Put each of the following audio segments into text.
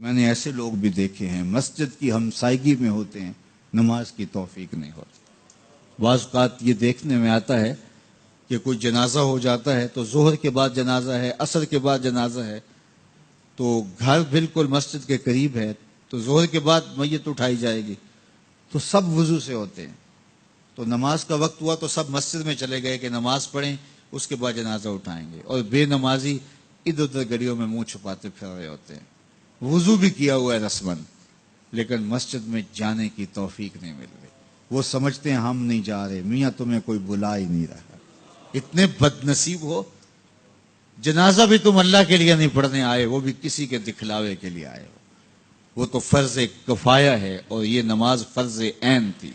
میں نے ایسے لوگ بھی دیکھے ہیں مسجد کی ہمسائیگی میں ہوتے ہیں، نماز کی توفیق نہیں ہوتی۔ بعض اوقات یہ دیکھنے میں آتا ہے کہ کوئی جنازہ ہو جاتا ہے تو ظہر کے بعد جنازہ ہے، عصر کے بعد جنازہ ہے، تو گھر بالکل مسجد کے قریب ہے، تو ظہر کے بعد میت اٹھائی جائے گی، تو سب وضو سے ہوتے ہیں، تو نماز کا وقت ہوا تو سب مسجد میں چلے گئے کہ نماز پڑھیں، اس کے بعد جنازہ اٹھائیں گے، اور بے نمازی ادھر ادھر گلیوں میں منہ چھپاتے پھر رہے ہوتے ہیں۔ وضو بھی کیا ہوا ہے رسمن، لیکن مسجد میں جانے کی توفیق نہیں مل رہی۔ وہ سمجھتے ہیں ہم نہیں جا رہے، میاں تمہیں کوئی بلا ہی نہیں رہا۔ اتنے بد نصیب ہو، جنازہ بھی تم اللہ کے لیے نہیں پڑھنے آئے، وہ بھی کسی کے دکھلاوے کے لیے آئے ہو۔ وہ تو فرض کفایہ ہے اور یہ نماز فرض عین تھی،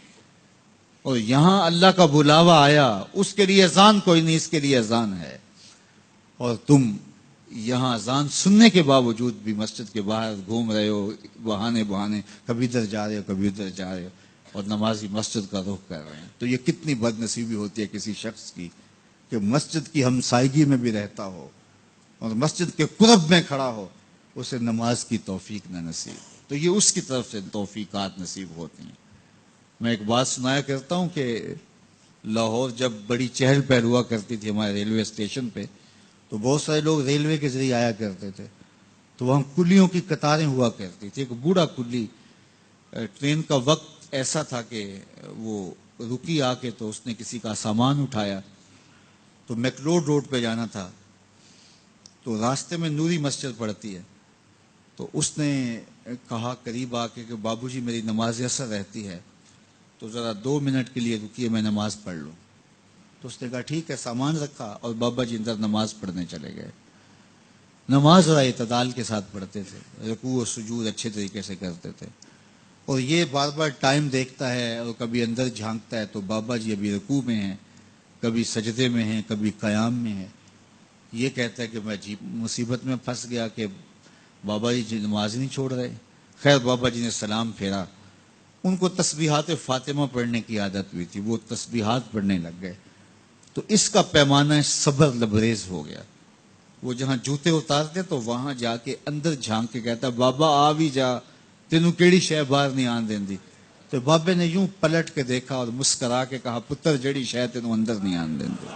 اور یہاں اللہ کا بلاوا آیا، اس کے لیے اذان کوئی نہیں، اس کے لیے اذان ہے، اور تم یہاں اذان سننے کے باوجود بھی مسجد کے باہر گھوم رہے ہو، بہانے کبھی ادھر جا رہے ہو کبھی ادھر جا رہے ہو، اور نمازی مسجد کا رخ کر رہے ہیں۔ تو یہ کتنی بد نصیبی ہوتی ہے کسی شخص کی کہ مسجد کی ہمسائیگی میں بھی رہتا ہو اور مسجد کے قرب میں کھڑا ہو، اسے نماز کی توفیق نہ نصیب۔ تو یہ اس کی طرف سے توفیقات نصیب ہوتی ہیں۔ میں ایک بات سنایا کرتا ہوں کہ لاہور جب بڑی چہل پہل ہوا کرتی تھی ہمارے ریلوے اسٹیشن پہ، تو بہت سارے لوگ ریلوے کے ذریعے آیا کرتے تھے، تو وہاں کلیوں کی قطاریں ہوا کرتی تھی۔ ایک بوڑھا کلی، ٹرین کا وقت ایسا تھا کہ وہ رکی آ کے، تو اس نے کسی کا سامان اٹھایا، تو میکلوڈ روڈ پہ جانا تھا، تو راستے میں نوری مسجد پڑتی ہے، تو اس نے کہا قریب آ کے کہ بابو جی میری نماز عصر رہتی ہے، تو ذرا 2 منٹ کے لیے رکیے، میں نماز پڑھ لوں۔ تو اس نے کہا ٹھیک ہے، سامان رکھا اور بابا جی اندر نماز پڑھنے چلے گئے۔ نماز ذرا اعتدال کے ساتھ پڑھتے تھے، رکوع و سجود اچھے طریقے سے کرتے تھے، اور یہ بار بار ٹائم دیکھتا ہے اور کبھی اندر جھانکتا ہے، تو بابا جی ابھی رکوع میں ہیں، کبھی سجدے میں ہیں، کبھی قیام میں ہیں۔ یہ کہتا ہے کہ میں عجیب مصیبت میں پھنس گیا کہ بابا جی نماز نہیں چھوڑ رہے۔ خیر بابا جی نے سلام پھیرا، ان کو تسبیحات فاطمہ پڑھنے کی عادت بھی تھی، وہ تسبیحات پڑھنے لگ گئے، تو اس کا پیمانہ صبر لبریز ہو گیا۔ وہ جہاں جوتے اتارتے تو وہاں جا کے اندر جھانک کے کہتا بابا آ بھی جا، تینوں کیڑی شے باہر نہیں آن دیندی۔ تو بابے نے یوں پلٹ کے دیکھا اور مسکرا کے کہا پتر جڑی شے تینوں اندر نہیں آن دیندی۔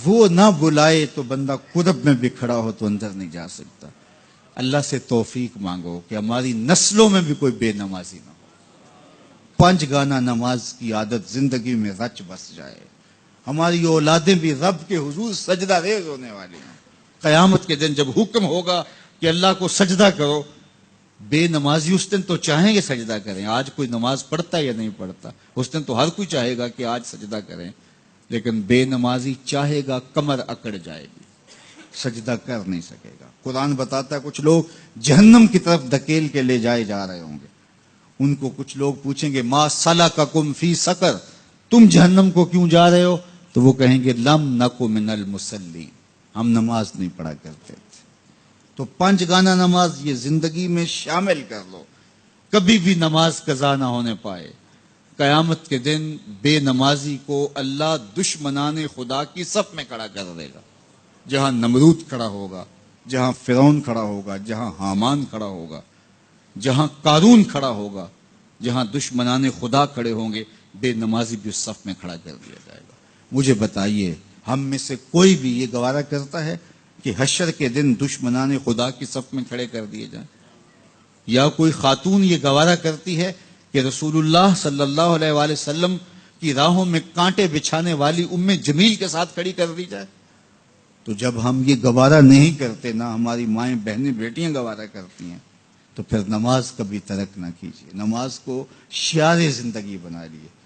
وہ نہ بلائے تو بندہ قرب میں بھی کھڑا ہو تو اندر نہیں جا سکتا۔ اللہ سے توفیق مانگو کہ ہماری نسلوں میں بھی کوئی بے نمازی نہ ہو، 5 گانا نماز کی عادت زندگی میں رچ بس جائے، ہماری اولادیں بھی رب کے حضور سجدہ ریز ہونے والی ہیں۔ قیامت کے دن جب حکم ہوگا کہ اللہ کو سجدہ کرو، بے نمازی اس دن تو چاہیں گے سجدہ کریں، آج کوئی نماز پڑھتا یا نہیں پڑھتا، اس دن تو ہر کوئی چاہے گا کہ آج سجدہ کریں، لیکن بے نمازی چاہے گا کمر اکڑ جائے گی، سجدہ کر نہیں سکے گا۔ قرآن بتاتا ہے کچھ لوگ جہنم کی طرف دھکیل کے لے جائے جا رہے ہوں گے، ان کو کچھ لوگ پوچھیں گے ما سلککم فی سقر، تم جہنم کو کیوں جا رہے ہو؟ تو وہ کہیں گے لم نکو من المصلین، ہم نماز نہیں پڑھا کرتے تھے۔ تو 5 گانا نماز یہ زندگی میں شامل کر لو، کبھی بھی نماز قضا نہ ہونے پائے۔ قیامت کے دن بے نمازی کو اللہ دشمنان خدا کی صف میں کھڑا کر دے گا، جہاں نمرود کھڑا ہوگا، جہاں فرعون کھڑا ہوگا، جہاں حامان کھڑا ہوگا، جہاں قارون کھڑا ہوگا، جہاں دشمنان خدا کھڑے ہوں گے، بے نمازی بھی اس صف میں کھڑا کر دیا جائے گا۔ مجھے بتائیے ہم میں سے کوئی بھی یہ گوارہ کرتا ہے کہ حشر کے دن دشمنان خدا کی صف میں کھڑے کر دیے جائیں؟ یا کوئی خاتون یہ گوارہ کرتی ہے کہ رسول اللہ صلی اللہ علیہ وآلہ وسلم کی راہوں میں کانٹے بچھانے والی ام جمیل کے ساتھ کھڑی کر دی جائے؟ تو جب ہم یہ گوارہ نہیں کرتے، نہ ہماری مائیں بہنیں بیٹیاں گوارہ کرتی ہیں، تو پھر نماز کبھی ترک نہ کیجیے، نماز کو شعار زندگی بنا لیے۔